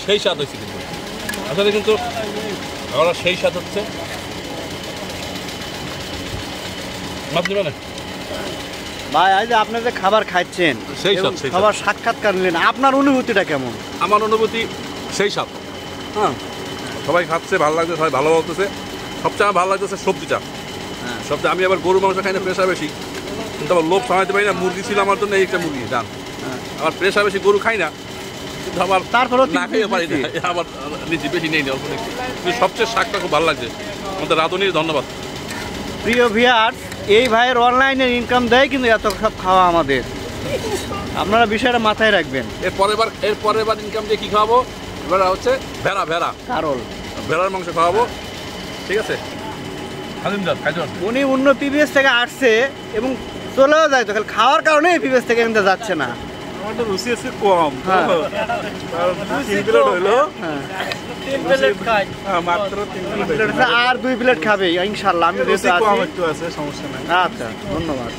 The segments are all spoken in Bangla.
সেই স্বাদ হচ্ছে কিন্তু আসলে কিন্তু আমরা সেই স্বাদ হচ্ছে মাছ নেবে না ভাই আজ আপনি যে খাবার খাচ্ছেন সেই স্বাদ খাবার সাক্ষাৎকার নিলেন আপনার অনুভূতিটা কেমন? আমার অনুভূতি সেই স্বাদ হ্যাঁ সবাই খাচ্ছে ভালো লাগছে সবাই ভালো বলতেছে সবচেয়ে আমার ভালো লাগতেছে সবজিটা সবচেয়ে আমি আবার গরু মাংস খাই না প্রেশার বেশি কিন্তু আমার লোভ সামাইতে পারি না মুরগি ছিল আমার জন্য এই একটা মুরগি জান আমার প্রেশার বেশি গরু খাই না কিন্তু আমার তারপরেও না খেয়ে পারি না আবার নিচে বেশি নেই অল্প নেই কিন্তু সবচেয়ে শাকটা খুব ভালো লাগছে আমাদের রাঁধুনির ধন্যবাদ। প্রিয় ভিউয়ার্স এই ভাইয়ের অনলাইনে ইনকাম দেয় কিন্তু এত সব খাওয়া আমাদের আপনারা বিষয়টা মাথায় রাখবেন। এর পরের বার ইনকাম দিয়ে কী খাওয়াবো এবার হচ্ছে ভেড়া কারণ ভেড়ার মাংস খাওয়াবো ঠিক আছে। উনি অন্য পিবিএস থেকে আসছে এবং চলেও যায় তো খাওয়ার কারণে পিবিএস থেকে কিন্তু যাচ্ছে না আমার তো রুচি আছে কম মাত্র 3 প্লেট আর 2 প্লেট খাবে ইনশাআল্লাহ আমি একটু আছে সমস্যা নাই। আচ্ছা ধন্যবাদ।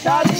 Daddy